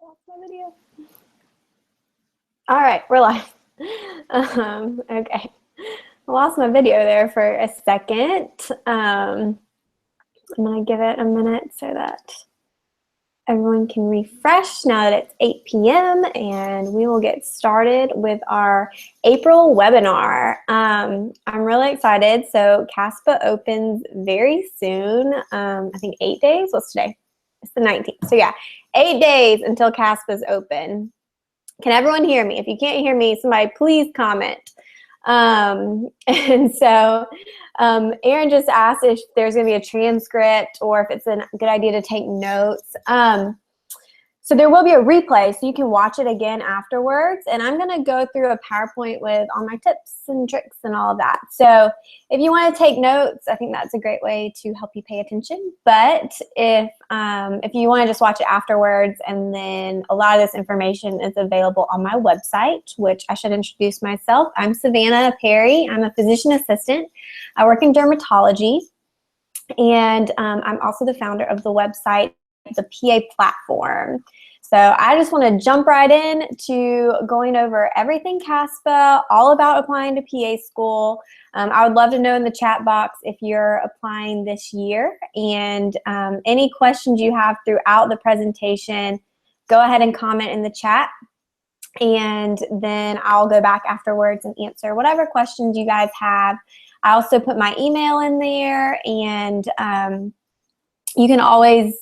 lost my video. All right, we're live. Okay, I lost my video there for a second. I'm gonna give it a minute so that everyone can refresh now that it's 8 p.m. and we will get started with our April webinar. I'm really excited. So CASPA opens very soon. I think 8 days. What's today? It's the 19th. So yeah, 8 days until CASPA's open. Can everyone hear me? If you can't hear me, somebody please comment. And so Erin just asked if there's going to be a transcript or if it's a good idea to take notes. So there will be a replay, so you can watch it again afterwards. And I'm going to go through a PowerPoint with all my tips and tricks and all of that. So if you want to take notes, I think that's a great way to help you pay attention. But if you want to just watch it afterwards, and then a lot of this information is available on my website, which I should introduce myself. I'm Savannah Perry. I'm a physician assistant. I work in dermatology, and I'm also the founder of the website, the PA platform. So I just want to jump right in to going over everything CASPA, all about applying to PA school. I would love to know in the chat box if you're applying this year, and any questions you have throughout the presentation, go ahead and comment in the chat, and then I'll go back afterwards and answer whatever questions you guys have. I also put my email in there, and you can always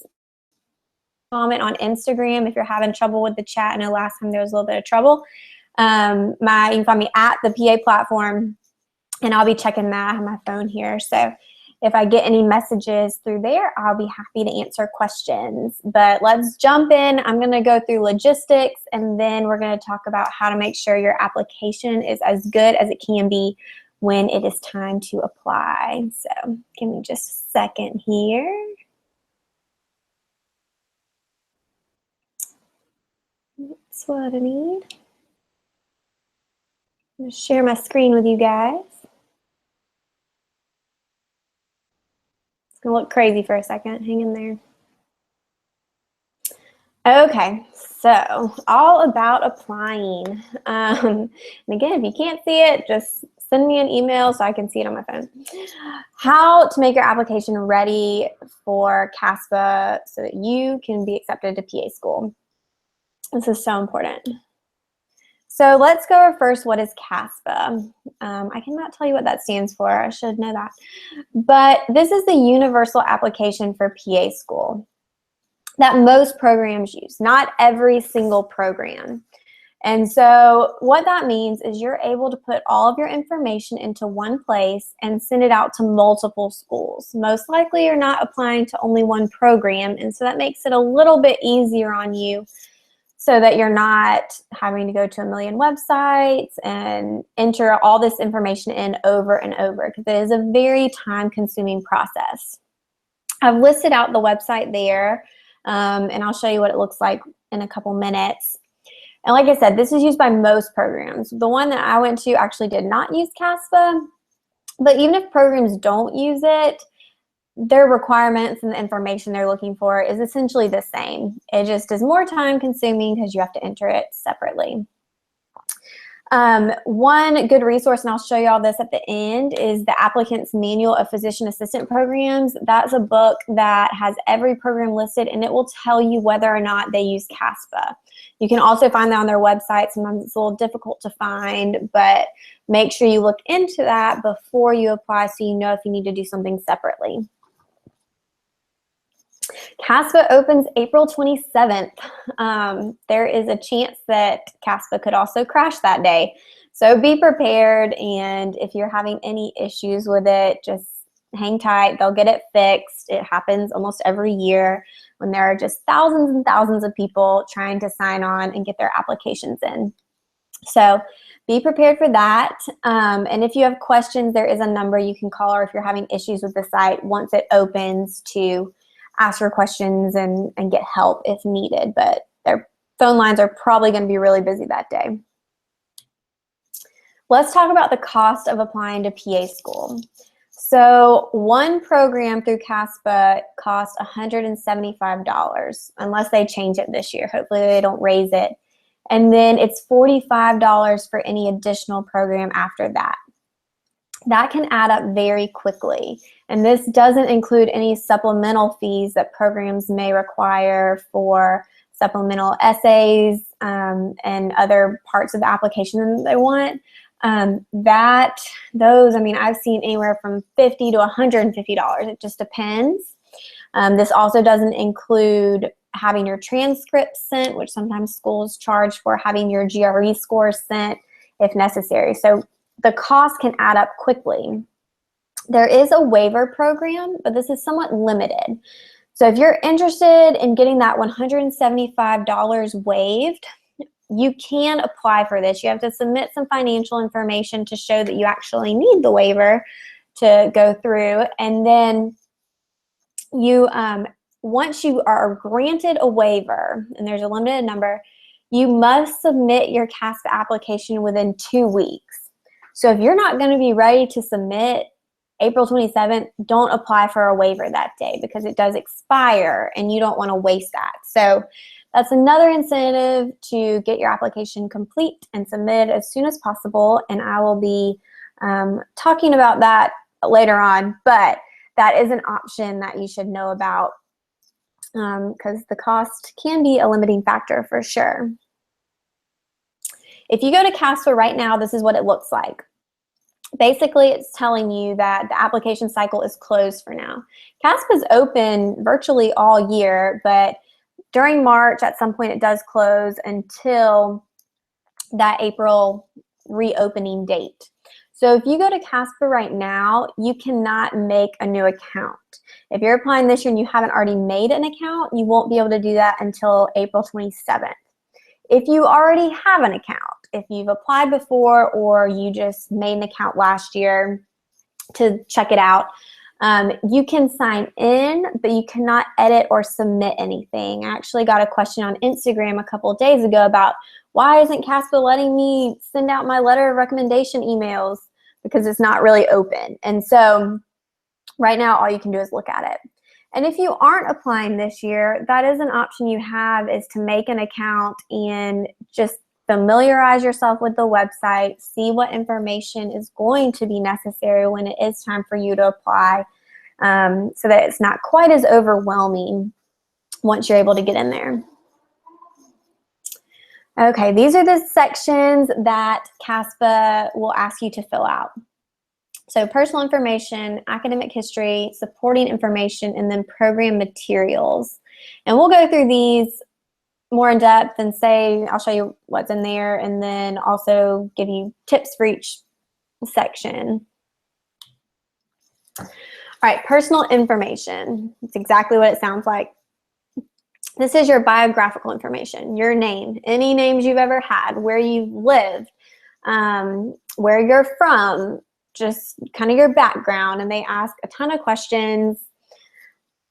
comment on Instagram if you're having trouble with the chat. I know last time there was a little bit of trouble. You can find me at the PA platform, and I'll be checking that. I have my phone here, so if I get any messages through there, I'll be happy to answer questions. But let's jump in. I'm going to go through logistics, and then we're going to talk about how to make sure your application is as good as it can be when it is time to apply. So give me just a second here. That's what I need. I'm going to share my screen with you guys. It's going to look crazy for a second. Hang in there. Okay, so all about applying. And again, if you can't see it, just send me an email so I can see it on my phone. How to make your application ready for CASPA so that you can be accepted to PA school. This is so important. So let's go over first, what is CASPA? I cannot tell you what that stands for. I should know that. But this is the universal application for PA school that most programs use, not every single program. And so what that means is you're able to put all of your information into one place and send it out to multiple schools. Most likely you're not applying to only one program, and so that makes it a little bit easier on you, so that you're not having to go to a million websites and enter all this information in over and over, because it is a very time-consuming process. I've listed out the website there, and I'll show you what it looks like in a couple minutes. And like I said, this is used by most programs. The one that I went to actually did not use CASPA, but even if programs don't use it, their requirements and the information they're looking for is essentially the same. It just is more time consuming because you have to enter it separately. One good resource, and I'll show you all this at the end, is the Applicant's Manual of Physician Assistant Programs. That's a book that has every program listed, and it will tell you whether or not they use CASPA. You can also find that on their website. Sometimes it's a little difficult to find, but make sure you look into that before you apply so you know if you need to do something separately. CASPA opens April 27th. There is a chance that CASPA could also crash that day. So be prepared, and if you're having any issues with it, just hang tight. They'll get it fixed. It happens almost every year when there are just thousands and thousands of people trying to sign on and get their applications in. So be prepared for that. And if you have questions, there is a number you can call, or if you're having issues with the site once it opens, to ask your questions and get help if needed, but their phone lines are probably going to be really busy that day. Let's talk about the cost of applying to PA school. So one program through CASPA costs $175 unless they change it this year. Hopefully they don't raise it. And then it's $45 for any additional program after that. That can add up very quickly. And this doesn't include any supplemental fees that programs may require for supplemental essays and other parts of the application that they want. I've seen anywhere from $50 to $150. It just depends. This also doesn't include having your transcripts sent, which sometimes schools charge for, having your GRE scores sent if necessary. So the cost can add up quickly. There is a waiver program, but this is somewhat limited. So if you're interested in getting that $175 waived, you can apply for this. You have to submit some financial information to show that you actually need the waiver to go through. And then you, once you are granted a waiver, and there's a limited number, you must submit your CASPA application within 2 weeks. So if you're not going to be ready to submit April 27th, don't apply for a waiver that day because it does expire and you don't want to waste that. So that's another incentive to get your application complete and submitted as soon as possible. And I will be talking about that later on, but that is an option that you should know about because the cost can be a limiting factor for sure. If you go to CASPA right now, this is what it looks like. Basically, it's telling you that the application cycle is closed for now. CASPA is open virtually all year, but during March, at some point, it does close until that April reopening date. So if you go to CASPA right now, you cannot make a new account. If you're applying this year and you haven't already made an account, you won't be able to do that until April 27th. If you already have an account, if you've applied before or you just made an account last year to check it out, you can sign in, but you cannot edit or submit anything. I actually got a question on Instagram a couple of days ago about why isn't CASPA letting me send out my letter of recommendation emails because it's not really open. And so right now, all you can do is look at it. And if you aren't applying this year, that is an option you have, is to make an account and just familiarize yourself with the website, see what information is going to be necessary when it is time for you to apply, so that it's not quite as overwhelming once you're able to get in there. Okay, these are the sections that CASPA will ask you to fill out. So personal information, academic history, supporting information, and then program materials. And we'll go through these more in depth and I'll show you what's in there and then also give you tips for each section. All right, personal information. It's exactly what it sounds like. This is your biographical information, your name, any names you've ever had, where you've lived, where you're from, just kind of your background, and they ask a ton of questions.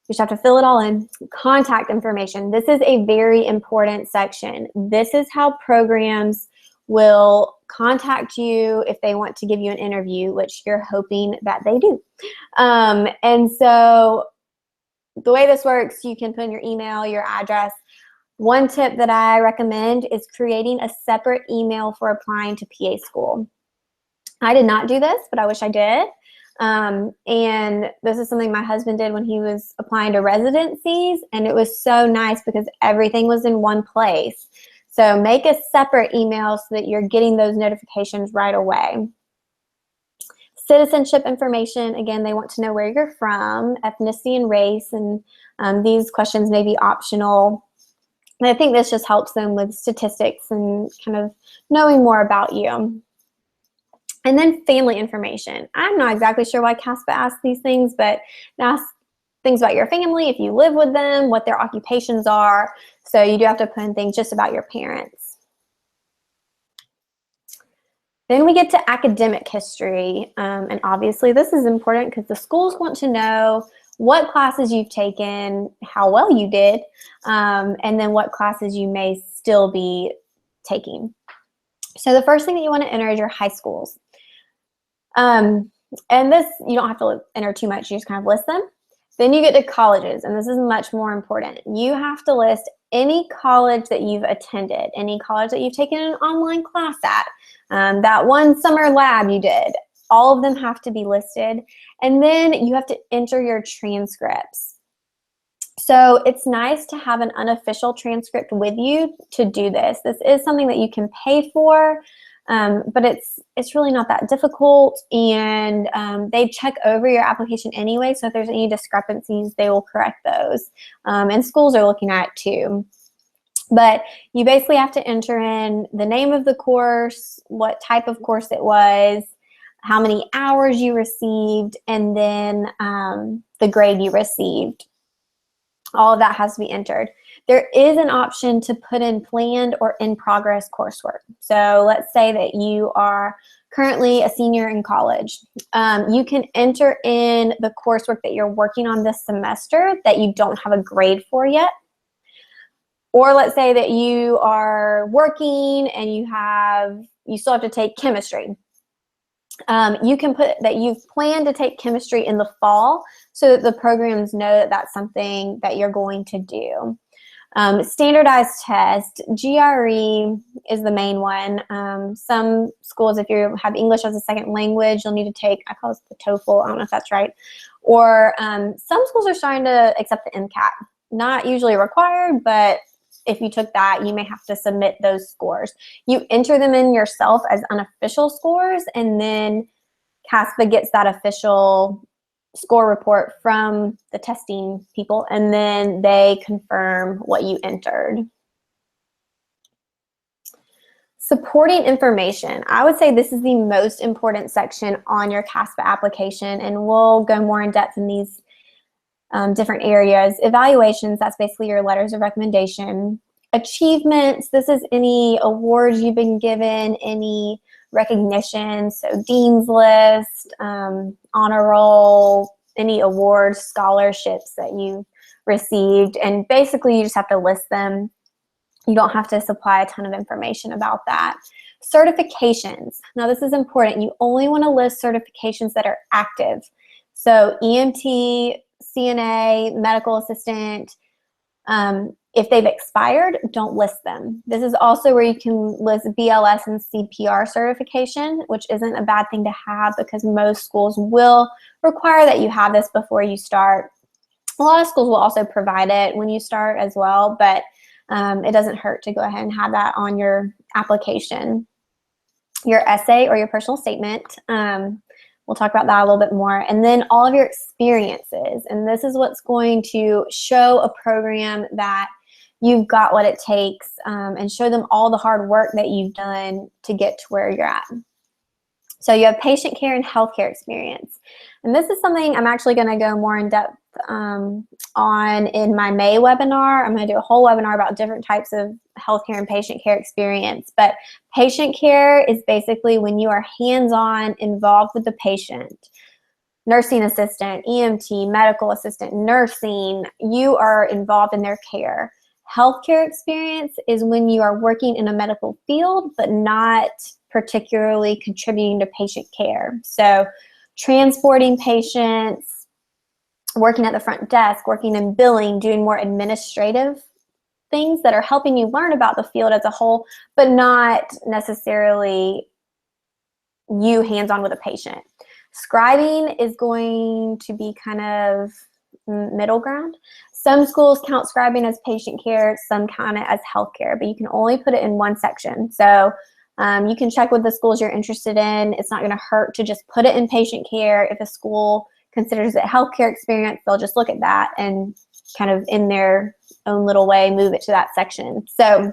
You just have to fill it all in. Contact information. This is a very important section. This is how programs will contact you if they want to give you an interview, which you're hoping that they do. And so the way this works, you can put in your email, your address. One tip that I recommend is creating a separate email for applying to PA school. I did not do this, but I wish I did. And this is something my husband did when he was applying to residencies, and it was so nice because everything was in one place. So make a separate email so that you're getting those notifications right away. Citizenship information, again, they want to know where you're from, ethnicity and race, and these questions may be optional. And I think this just helps them with statistics and kind of knowing more about you. And then family information. I'm not exactly sure why CASPA asks these things, but it asks things about your family, if you live with them, what their occupations are. So you do have to put in things just about your parents. Then we get to academic history. And obviously this is important because the schools want to know what classes you've taken, how well you did, and then what classes you may still be taking. So the first thing that you want to enter is your high schools. And this, you don't have to enter too much, you just kind of list them. Then you get to colleges, and this is much more important. You have to list any college that you've attended, any college that you've taken an online class at, that one summer lab you did. All of them have to be listed. And then you have to enter your transcripts. So it's nice to have an unofficial transcript with you to do this. This is something that you can pay for, but it's really not that difficult, and they check over your application anyway, so if there's any discrepancies, they will correct those. And schools are looking at it too. But you basically have to enter in the name of the course, what type of course it was, how many hours you received, and then the grade you received. All of that has to be entered. There is an option to put in planned or in progress coursework. So let's say that you are currently a senior in college. You can enter in the coursework that you're working on this semester that you don't have a grade for yet. Or let's say that you are working and you still have to take chemistry. You can put that you've planned to take chemistry in the fall so that the programs know that that's something that you're going to do. Standardized test, GRE is the main one. Some schools, if you have English as a second language, you'll need to take, I call it the TOEFL, I don't know if that's right. Or some schools are starting to accept the MCAT. Not usually required, but if you took that, you may have to submit those scores. You enter them in yourself as unofficial scores, and then CASPA gets that official score report from the testing people, and then they confirm what you entered. Supporting information. I would say this is the most important section on your CASPA application, and we'll go more in depth in these different areas. Evaluations, that's basically your letters of recommendation. Achievements, this is any awards you've been given, any recognition, so dean's list, honor roll, any awards, scholarships that you've received, and basically you just have to list them. You don't have to supply a ton of information about that. Certifications, now this is important. You only want to list certifications that are active. So EMT, CNA, medical assistant, if they've expired, don't list them. This is also where you can list BLS and CPR certification, which isn't a bad thing to have because most schools will require that you have this before you start. A lot of schools will also provide it when you start as well, but it doesn't hurt to go ahead and have that on your application. Your essay or your personal statement. We'll talk about that a little bit more. And then all of your experiences. And this is what's going to show a program that you've got what it takes, and show them all the hard work that you've done to get to where you're at. So you have patient care and healthcare experience. And this is something I'm actually going to go more in depth on in my May webinar. I'm going to do a whole webinar about different types of healthcare and patient care experience. But patient care is basically when you are hands-on involved with the patient. Nursing assistant, EMT, medical assistant, nursing, you are involved in their care. Healthcare experience is when you are working in a medical field but not particularly contributing to patient care. So transporting patients, working at the front desk, working in billing, doing more administrative things that are helping you learn about the field as a whole, but not necessarily you hands-on with a patient. Scribing is going to be kind of middle ground. Some schools count scribing as patient care, some count it as healthcare, but you can only put it in one section. So you can check with the schools you're interested in. It's not going to hurt to just put it in patient care. If a school considers it healthcare experience, they'll just look at that and kind of in their own little way move it to that section. So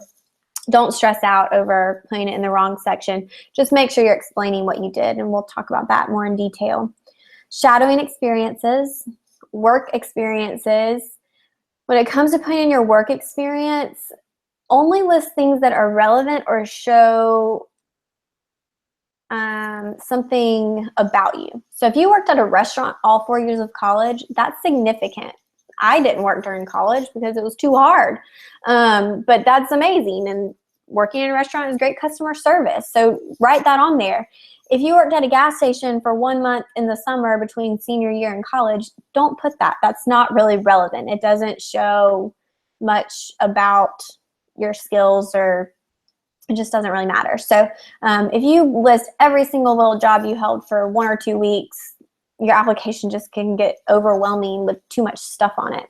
don't stress out over putting it in the wrong section. Just make sure you're explaining what you did, and we'll talk about that more in detail. Shadowing experiences, work experiences. When it comes to putting in your work experience, only list things that are relevant or show something about you. So if you worked at a restaurant all 4 years of college, that's significant. I didn't work during college because it was too hard, but that's amazing. And working in a restaurant is great customer service. So write that on there. If you worked at a gas station for 1 month in the summer between senior year and college, don't put that. That's not really relevant. It doesn't show much about your skills, or it just doesn't really matter. So if you list every single little job you held for 1 or 2 weeks, your application just can get overwhelming with too much stuff on it.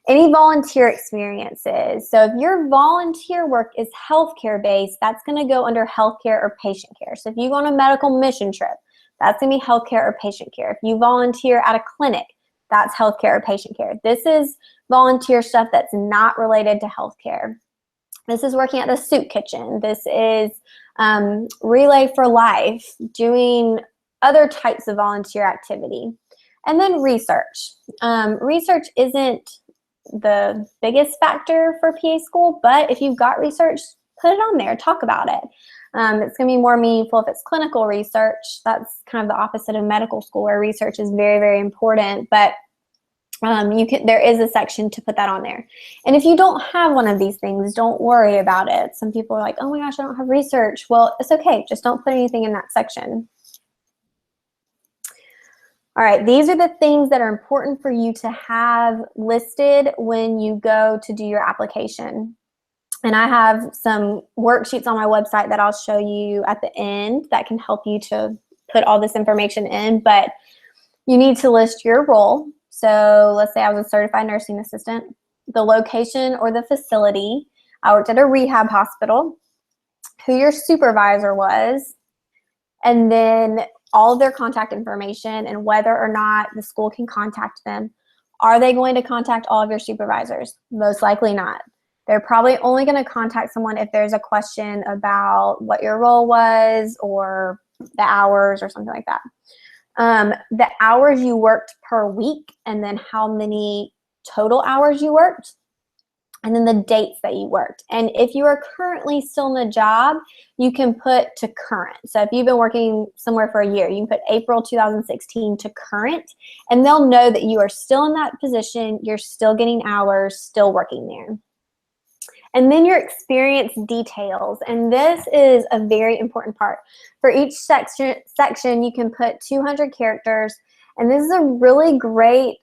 Any volunteer experiences. So if your volunteer work is healthcare based, that's going to go under healthcare or patient care. So if you go on a medical mission trip, that's going to be healthcare or patient care. If you volunteer at a clinic, that's healthcare or patient care. This is volunteer stuff that's not related to healthcare. This is working at the soup kitchen. This is Relay for Life, doing other types of volunteer activity. And then research. Research isn't the biggest factor for PA school, but if you've got research, put it on there, talk about it. It's going to be more meaningful if it's clinical research. That's kind of the opposite of medical school, where research is very, very important, but there is a section to put that on there. And if you don't have one of these things, don't worry about it. Some people are like, oh my gosh, I don't have research. Well, it's okay. Just don't put anything in that section. All right, these are the things that are important for you to have listed when you go to do your application. And I have some worksheets on my website that I'll show you at the end that can help you to put all this information in, but you need to list your role. So let's say I was a certified nursing assistant, the location or the facility. I worked at a rehab hospital, who your supervisor was, and then all of their contact information and whether or not the school can contact them. Are they going to contact all of your supervisors? Most likely not. They're probably only going to contact someone if there's a question about what your role was or the hours or something like that. The hours you worked per week, and then how many total hours you worked, and then the dates that you worked. And if you are currently still in the job, you can put to current. So if you've been working somewhere for a year, you can put April 2016 to current, and they'll know that you are still in that position, you're still getting hours, still working there. And then your experience details, and this is a very important part. For each section you can put 200 characters, and this is a really great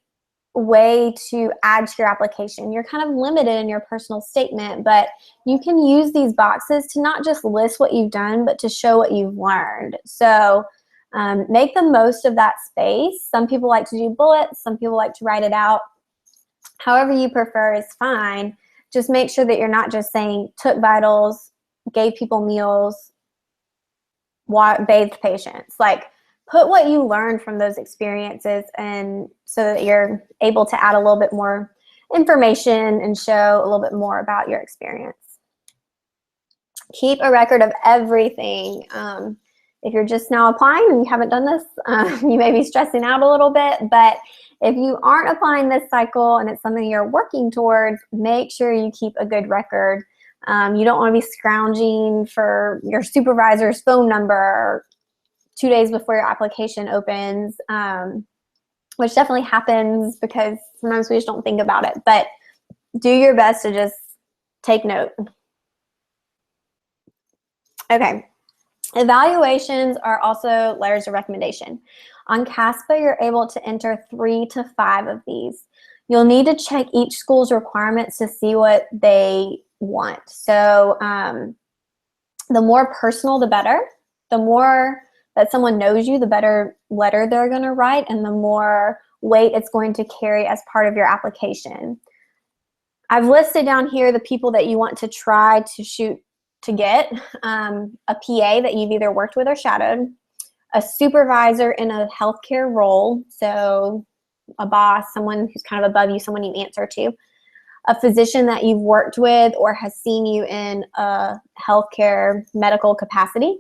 way to add to your application. You're kind of limited in your personal statement, but you can use these boxes to not just list what you've done, but to show what you've learned. So make the most of that space. Some people like to do bullets, some people like to write it out. However you prefer is fine. Just make sure that you're not just saying took vitals, gave people meals, bathed patients. Like, put what you learned from those experiences, and so that you're able to add a little bit more information and show a little bit more about your experience. Keep a record of everything. If you're just now applying and you haven't done this, you may be stressing out a little bit, but if you aren't applying this cycle and it's something you're working towards, make sure you keep a good record. You don't want to be scrounging for your supervisor's phone number 2 days before your application opens, which definitely happens because sometimes we just don't think about it. But do your best to just take note. Okay. Evaluations are also letters of recommendation. On CASPA, you're able to enter 3 to 5 of these. You'll need to check each school's requirements to see what they want. So the more personal, the better. The more that someone knows you, the better letter they're going to write, and the more weight it's going to carry as part of your application. I've listed down here the people that you want to try to shoot to get, a PA that you've either worked with or shadowed, a supervisor in a healthcare role, so a boss, someone who's kind of above you, someone you answer to, a physician that you've worked with or has seen you in a healthcare medical capacity,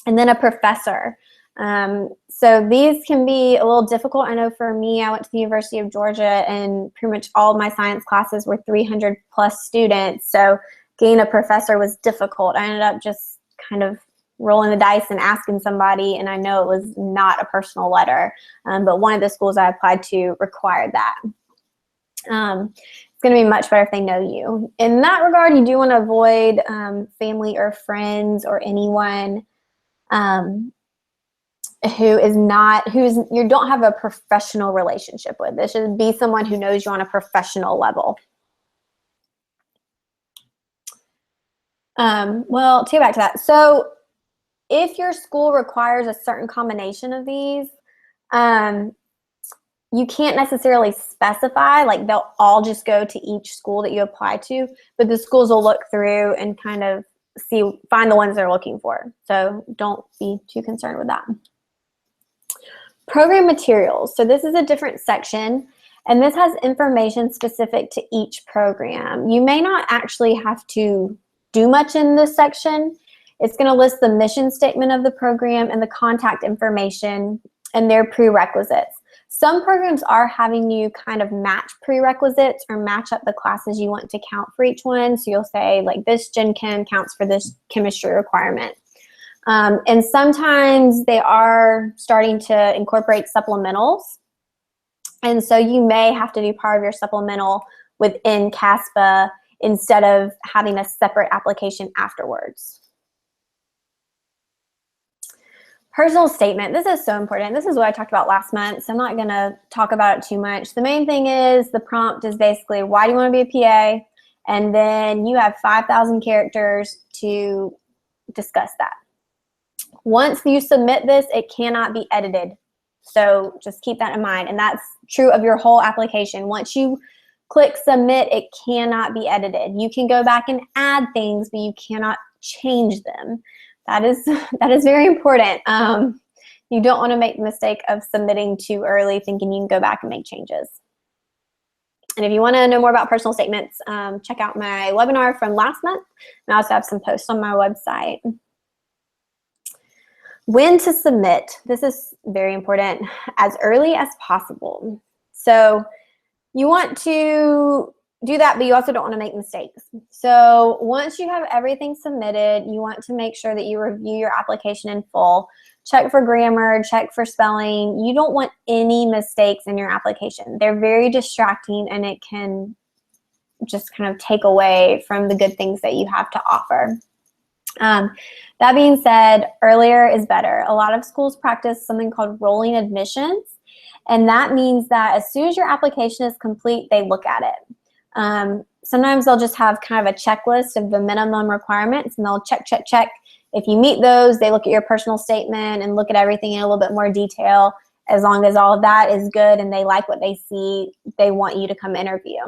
and then a professor. So these can be a little difficult. I know for me, I went to the University of Georgia and pretty much all of my science classes were 300 plus students. So getting a professor was difficult. I ended up just kind of rolling the dice and asking somebody, and I know it was not a personal letter, but one of the schools I applied to required that. It's going to be much better if they know you. In that regard, you do want to avoid family or friends or anyone you don't have a professional relationship with. This should be someone who knows you on a professional level. Well, to go back to that. So if your school requires a certain combination of these, you can't necessarily specify, like they'll all just go to each school that you apply to, but the schools will look through and kind of find the ones they're looking for. So don't be too concerned with that. Program materials. So this is a different section, and this has information specific to each program. You may not actually have to do much in this section. It's going to list the mission statement of the program and the contact information and their prerequisites. Some programs are having you kind of match prerequisites or match up the classes you want to count for each one. So you'll say like this Gen Chem counts for this chemistry requirement. And sometimes they are starting to incorporate supplementals. And so you may have to do part of your supplemental within CASPA instead of having a separate application afterwards. Personal statement. This is so important. This is what I talked about last month, so I'm not going to talk about it too much. The main thing is the prompt is basically, why do you want to be a PA? And then you have 5,000 characters to discuss that. Once you submit this, it cannot be edited. So just keep that in mind. And that's true of your whole application. Once you click submit, it cannot be edited. You can go back and add things, but you cannot change them. That is very important. You don't want to make the mistake of submitting too early thinking you can go back and make changes. And if you want to know more about personal statements, check out my webinar from last month. And I also have some posts on my website. When to submit. This is very important. As early as possible. So you want to do that, but you also don't want to make mistakes. So once you have everything submitted, you want to make sure that you review your application in full. Check for grammar, check for spelling. You don't want any mistakes in your application. They're very distracting, and it can just kind of take away from the good things that you have to offer. That being said, earlier is better. A lot of schools practice something called rolling admissions, and that means that as soon as your application is complete, they look at it. Sometimes they'll just have kind of a checklist of the minimum requirements, and they'll check, check, check. If you meet those, they look at your personal statement and look at everything in a little bit more detail. As long as all of that is good and they like what they see, they want you to come interview.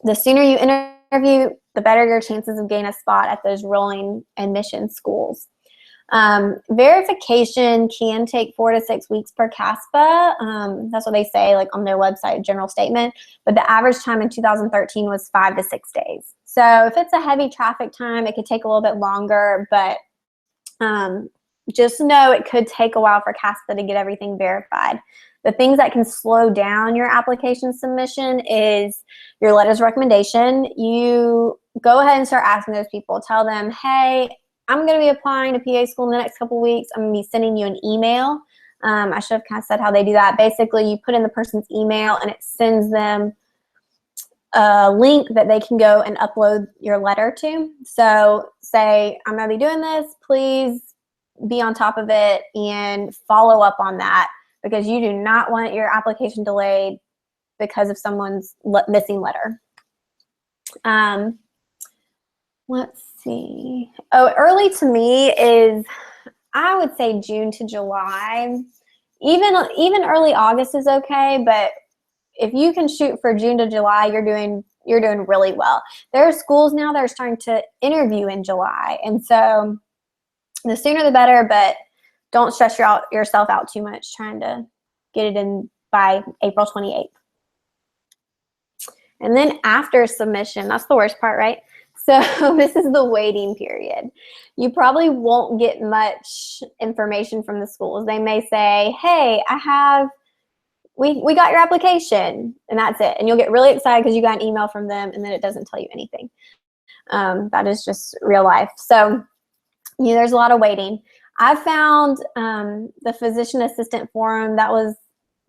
The sooner you interview, the better your chances of getting a spot at those rolling admission schools. Verification can take 4 to 6 weeks per CASPA. That's what they say, like on their website, general statement. But the average time in 2013 was 5 to 6 days. So if it's a heavy traffic time, it could take a little bit longer. But just know it could take a while for CASPA to get everything verified. The things that can slow down your application submission is your letters of recommendation. You go ahead and start asking those people. Tell them, hey, I'm going to be applying to PA school in the next couple of weeks. I'm going to be sending you an email. I should have kind of said how they do that. Basically, you put in the person's email, and it sends them a link that they can go and upload your letter to. So say, I'm going to be doing this. Please be on top of it and follow up on that, because you do not want your application delayed because of someone's missing letter. Let's see. Oh, early to me is, I would say June to July. Even early August is okay, but if you can shoot for June to July, you're doing really well. There are schools now that are starting to interview in July, and so the sooner the better, but don't stress yourself out too much trying to get it in by April 28th. And then after submission, that's the worst part, right? So this is the waiting period. You probably won't get much information from the schools. They may say, hey, we got your application, and that's it. And you'll get really excited because you got an email from them, and then it doesn't tell you anything. That is just real life. So there's a lot of waiting. I found the physician assistant forum, that was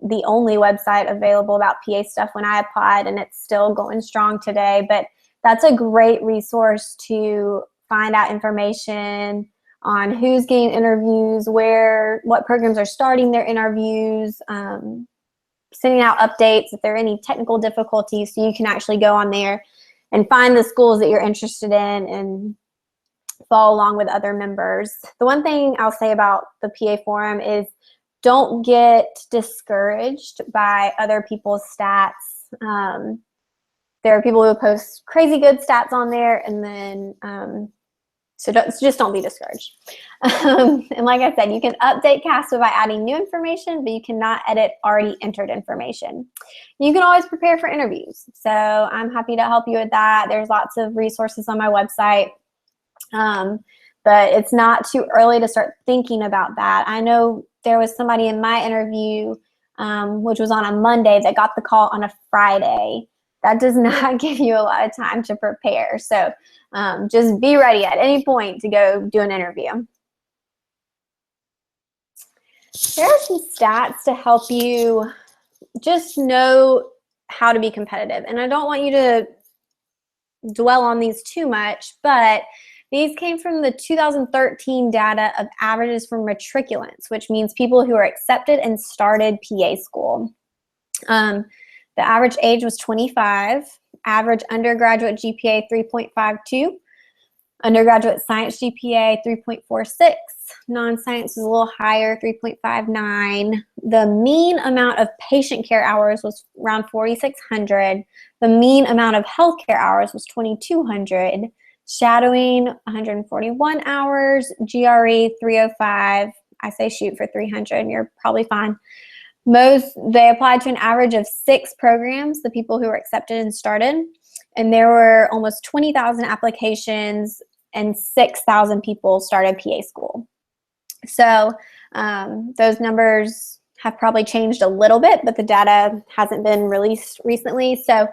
the only website available about PA stuff when I applied, and it's still going strong today. But that's a great resource to find out information on who's getting interviews, what programs are starting their interviews, sending out updates if there are any technical difficulties, so you can actually go on there and find the schools that you're interested in and follow along with other members. The one thing I'll say about the PA forum is don't get discouraged by other people's stats. There are people who post crazy good stats on there, and then so just don't be discouraged. And like I said, you can update CASPA by adding new information, but you cannot edit already entered information. You can always prepare for interviews. So I'm happy to help you with that. There's lots of resources on my website. But it's not too early to start thinking about that. I know there was somebody in my interview, which was on a Monday, that got the call on a Friday. That does not give you a lot of time to prepare. So just be ready at any point to go do an interview. There are some stats to help you just know how to be competitive. And I don't want you to dwell on these too much, but these came from the 2013 data of averages for matriculants, which means people who are accepted and started PA school. The average age was 25, average undergraduate GPA 3.52, undergraduate science GPA 3.46, non-science was a little higher, 3.59. The mean amount of patient care hours was around 4,600. The mean amount of healthcare hours was 2,200. Shadowing 141 hours, GRE 305. I say shoot for 300, you're probably fine. They applied to an average of 6 programs, the people who were accepted and started, and there were almost 20,000 applications and 6,000 people started PA school. So those numbers have probably changed a little bit, but the data hasn't been released recently. So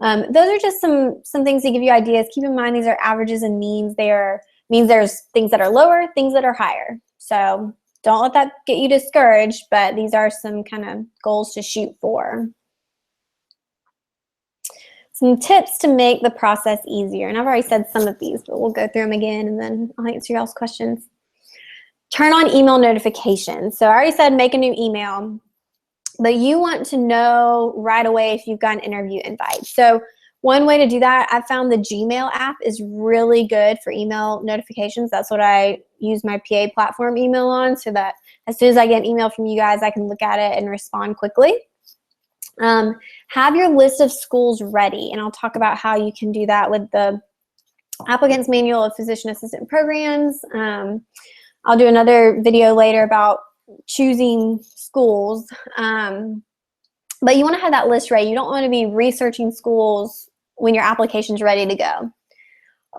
those are just some things to give you ideas. Keep in mind these are averages and means. Means there's things that are lower, things that are higher. So don't let that get you discouraged, but these are some kind of goals to shoot for. Some tips to make the process easier. And I've already said some of these, but we'll go through them again and then I'll answer y'all's questions. Turn on email notifications. So I already said make a new email, but you want to know right away if you've got an interview invite. So one way to do that, I found the Gmail app is really good for email notifications. That's what I use my PA platform email on, so that as soon as I get an email from you guys, I can look at it and respond quickly. Have your list of schools ready, and I'll talk about how you can do that with the Applicant's Manual of Physician Assistant Programs. I'll do another video later about choosing schools, but you want to have that list ready. You don't want to be researching schools when your application's ready to go.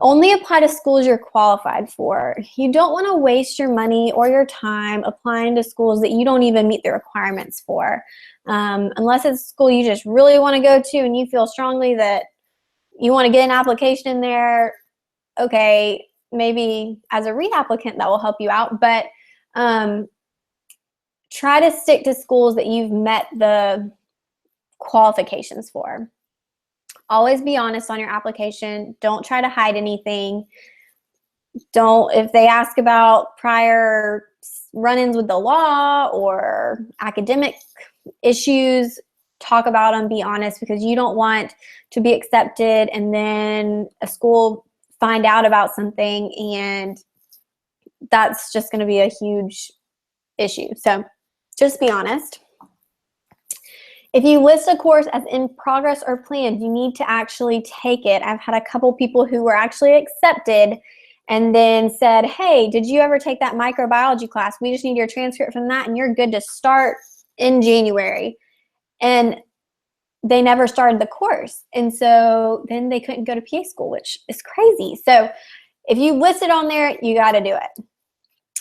Only apply to schools you're qualified for. You don't want to waste your money or your time applying to schools that you don't even meet the requirements for. Unless it's a school you just really want to go to and you feel strongly that you want to get an application in there, okay, maybe as a reapplicant that will help you out, but try to stick to schools that you've met the qualifications for. Always be honest on your application. Don't try to hide anything. If they ask about prior run-ins with the law or academic issues, talk about them, be honest, because you don't want to be accepted and then a school find out about something and that's just going to be a huge issue. So just be honest. If you list a course as in progress or planned, you need to actually take it. I've had a couple people who were actually accepted and then said, hey, did you ever take that microbiology class? We just need your transcript from that and you're good to start in January. And they never started the course. And so then they couldn't go to PA school, which is crazy. So if you list it on there, you got to do it.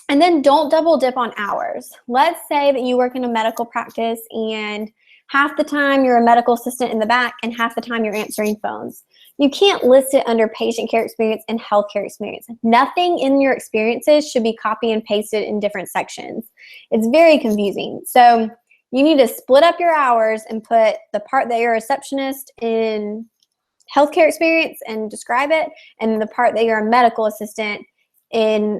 And then don't double dip on hours. Let's say that you work in a medical practice and half the time you're a medical assistant in the back and half the time you're answering phones. You can't list it under patient care experience and healthcare experience. Nothing in your experiences should be copy and pasted in different sections. It's very confusing. So You need to split up your hours and put the part that you're a receptionist in healthcare experience and describe it, and the part that you're a medical assistant in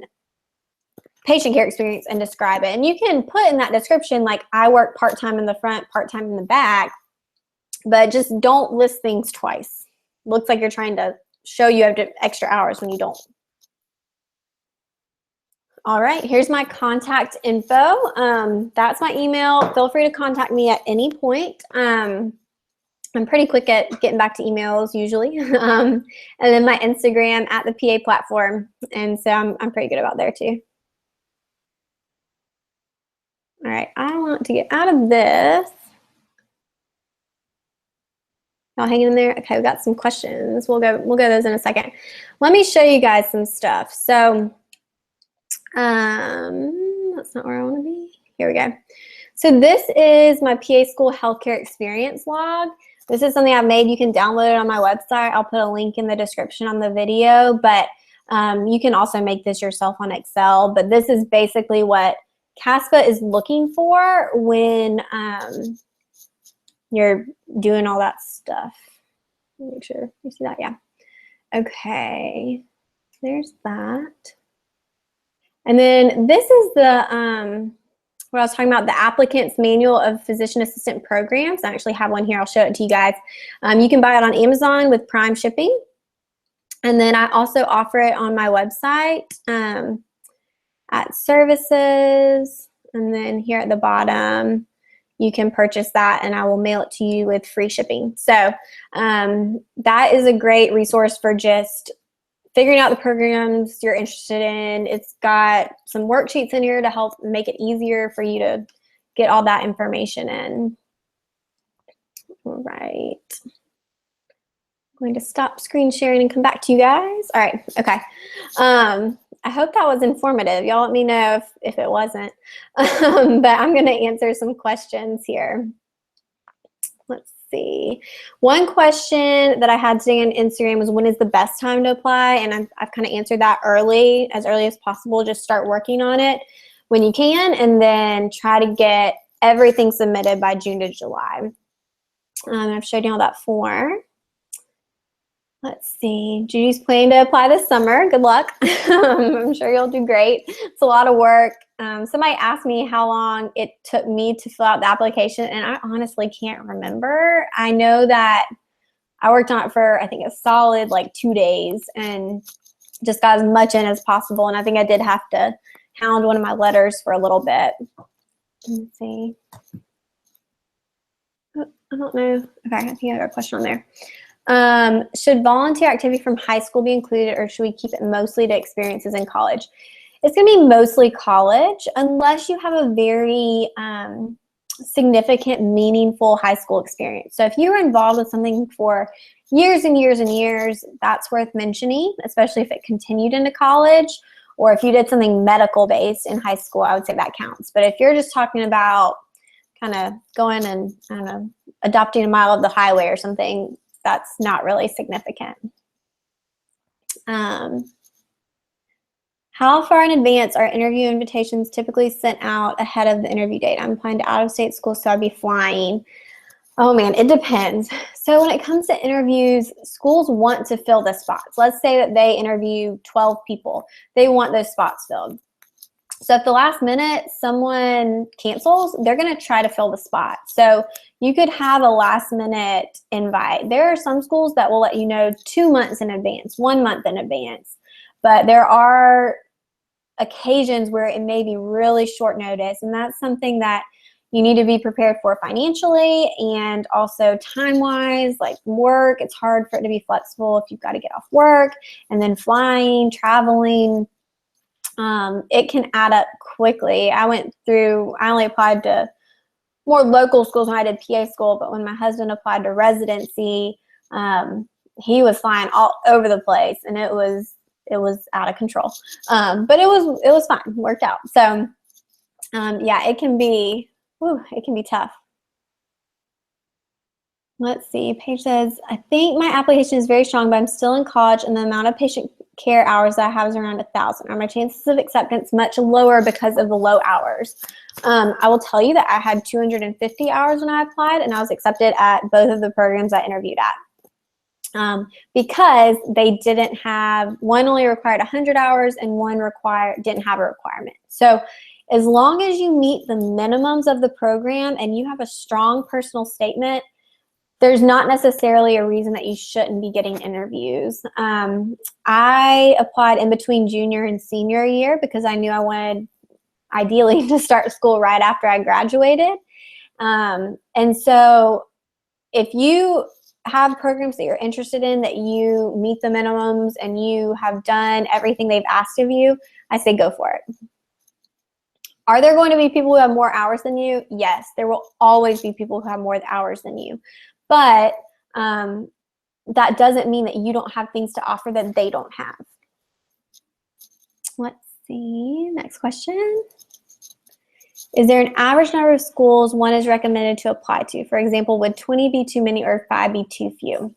patient care experience and describe it. And you can put in that description, like, I work part-time in the front, part-time in the back, but just don't list things twice. Looks like you're trying to show you have extra hours when you don't. All right, here's my contact info. That's my email. Feel free to contact me at any point. I'm pretty quick at getting back to emails usually. And then my Instagram at the PA platform. And so I'm pretty good about there too. All right, I want to get out of this. Y'all hanging in there? Okay, we got some questions. We'll go those in a second. Let me show you guys some stuff. So that's not where I want to be. Here we go. So this is my PA school healthcare experience log. This is something I've made. You can download it on my website. I'll put a link in the description on the video, but you can also make this yourself on Excel. But this is basically what CASPA is looking for when you're doing all that stuff. Make sure you see that. Yeah. Okay. There's that. And then this is the what I was talking about, the applicant's manual of physician assistant programs. I actually have one here. I'll show it to you guys. You can buy it on Amazon with Prime shipping. And then I also offer it on my website at services. And then here at the bottom, you can purchase that and I will mail it to you with free shipping. So that is a great resource for just figuring out the programs you're interested in. It's got some worksheets in here to help make it easier for you to get all that information in. All right. I'm going to stop screen sharing and come back to you guys. All right, okay. I hope that was informative. Y'all let me know if it wasn't. But I'm gonna answer some questions here. Let's see. One question that I had today on Instagram was, when is the best time to apply? And I've kind of answered that as early as possible. Just start working on it when you can, and then try to get everything submitted by June to July. I've showed you all that form. Let's see. Judy's planning to apply this summer. Good luck. I'm sure you'll do great. It's a lot of work. Somebody asked me how long it took me to fill out the application, and I honestly can't remember. I know that I worked on it for, I think, a solid like 2 days and just got as much in as possible. And I think I did have to hound one of my letters for a little bit. Let's see. Oh, I don't know. Okay, I think I got a question on there. Should volunteer activity from high school be included, or should we keep it mostly to experiences in college? It's going to be mostly college unless you have a very significant, meaningful high school experience. So if you were involved with something for years and years and years, that's worth mentioning, especially if it continued into college, or if you did something medical based in high school, I would say that counts. But if you're just talking about kind of going and, I don't know, adopting a mile of the highway or something, that's not really significant. How far in advance are interview invitations typically sent out ahead of the interview date? I'm applying to out-of-state school, so I'll be flying. Oh man, it depends. So when it comes to interviews, schools want to fill the spots. Let's say that they interview 12 people. They want those spots filled. So if the last minute someone cancels, they're going to try to fill the spot. So you could have a last minute invite. There are some schools that will let you know 2 months in advance, 1 month in advance. But there are occasions where it may be really short notice, and that's something that you need to be prepared for financially and also time-wise, like work. It's hard for it to be flexible if you've got to get off work and then flying, traveling. It can add up quickly. I only applied to more local schools when I did PA school, but when my husband applied to residency, he was flying all over the place, and it was out of control. But it was fine, worked out. So yeah, it can be tough. Let's see, Paige says, I think my application is very strong, but I'm still in college and the amount of patient care hours that I have is around 1,000. Are my chances of acceptance much lower because of the low hours? I will tell you that I had 250 hours when I applied, and I was accepted at both of the programs I interviewed at. Because they didn't have, one only required 100 hours and one didn't have a requirement. So as long as you meet the minimums of the program and you have a strong personal statement, there's not necessarily a reason that you shouldn't be getting interviews. I applied in between junior and senior year because I knew I wanted, ideally, to start school right after I graduated. And so if you have programs that you're interested in, that you meet the minimums and you have done everything they've asked of you, I say go for it. Are there going to be people who have more hours than you? Yes, there will always be people who have more hours than you. But that doesn't mean that you don't have things to offer that they don't have. Let's see, next question. Is there an average number of schools one is recommended to apply to? For example, would 20 be too many or 5 be too few?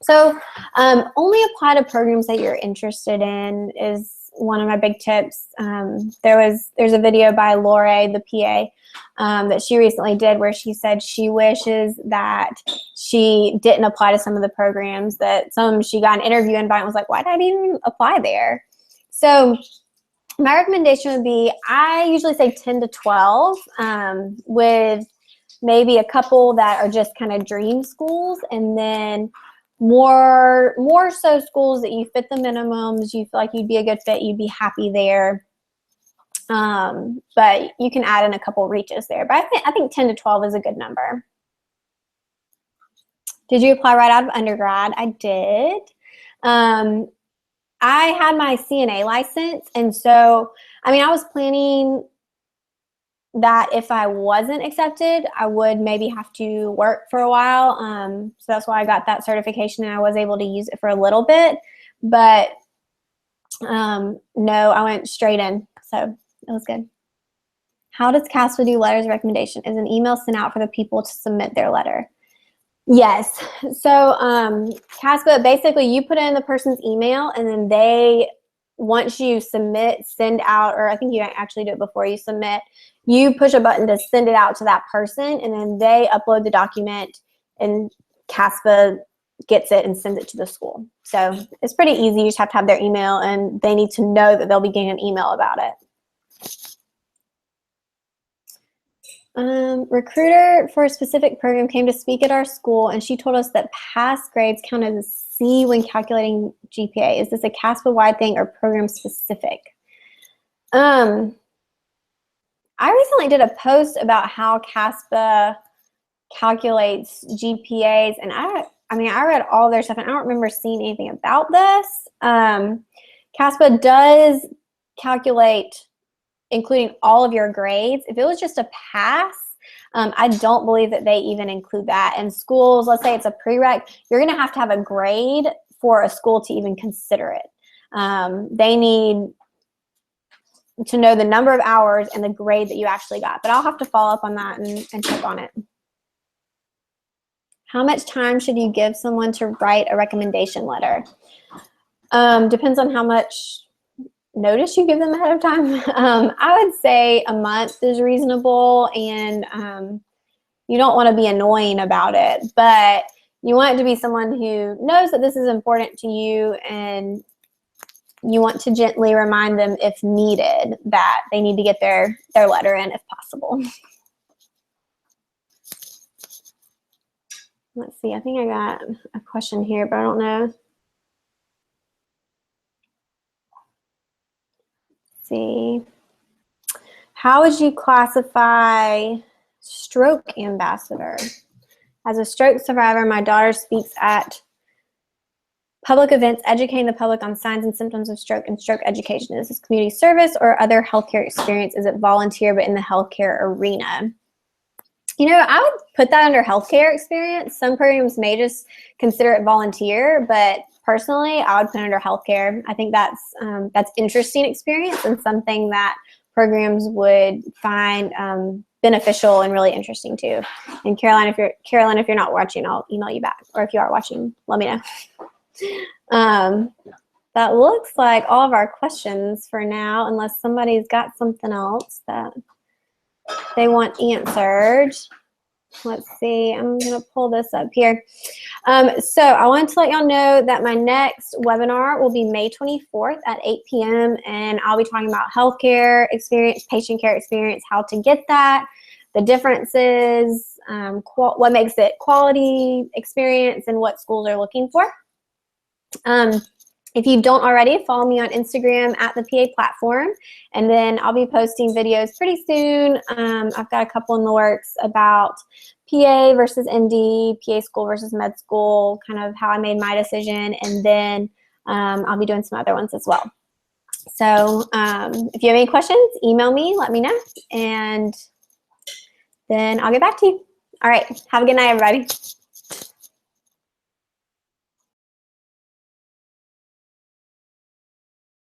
So only apply to programs that you're interested in is one of my big tips. There's a video by Lore, the PA, that she recently did where she said she wishes that she didn't apply to some of the programs, that she got an interview invite and was like, why did I even apply there? So my recommendation would be, I usually say 10 to 12 with maybe a couple that are just kind of dream schools, and then more so schools that you fit the minimums, you feel like you'd be a good fit, you'd be happy there. But you can add in a couple reaches there. But I think 10 to 12 is a good number. Did you apply right out of undergrad? I did. I had my CNA license, and so, I mean, I was planning that if I wasn't accepted, I would maybe have to work for a while. So that's why I got that certification, and I was able to use it for a little bit. But no, I went straight in, so it was good. How does CASPA do letters of recommendation? Is an email sent out for the people to submit their letter? Yes. So CASPA, basically you put in the person's email, and then they, once you send out, or I think you actually do it before you submit, you push a button to send it out to that person, and then they upload the document, and CASPA gets it and sends it to the school. So it's pretty easy. You just have to have their email, and they need to know that they'll be getting an email about it. Recruiter for a specific program came to speak at our school, and she told us that past grades count as a C when calculating GPA. Is this a CASPA-wide thing or program specific? I recently did a post about how CASPA calculates GPAs, and I mean, I read all their stuff, and I don't remember seeing anything about this. CASPA does calculate including all of your grades. If it was just a pass, I don't believe that they even include that. And schools, let's say it's a prereq, you're going to have a grade for a school to even consider it. They need to know the number of hours and the grade that you actually got. But I'll have to follow up on that and check on it. How much time should you give someone to write a recommendation letter? Depends on how much notice you give them ahead of time. I would say a month is reasonable, and you don't want to be annoying about it, but you want it to be someone who knows that this is important to you, and you want to gently remind them, if needed, that they need to get their letter in if possible. Let's see, I think I got a question here, but I don't know. See, how would you classify stroke ambassador? As a stroke survivor, my daughter speaks at public events, educating the public on signs and symptoms of stroke and stroke education. Is this community service or other healthcare experience? Is it volunteer but in the healthcare arena? You know, I would put that under healthcare experience. Some programs may just consider it volunteer, but personally, I would put it under healthcare. I think that's interesting experience and something that programs would find beneficial and really interesting too. And Caroline, if you're not watching, I'll email you back. Or if you are watching, let me know. that looks like all of our questions for now, unless somebody's got something else that they want answered. Let's see, I'm gonna pull this up here. So I wanted to let y'all know that my next webinar will be May 24th at 8 p.m. and I'll be talking about healthcare experience, patient care experience, how to get that, the differences, what makes it quality experience, and what schools are looking for. If you don't already, follow me on Instagram at the PA Platform, and then I'll be posting videos pretty soon. I've got a couple in the works about PA versus ND, PA school versus med school, kind of how I made my decision, and then I'll be doing some other ones as well. So if you have any questions, email me, let me know, and then I'll get back to you. All right, have a good night, everybody.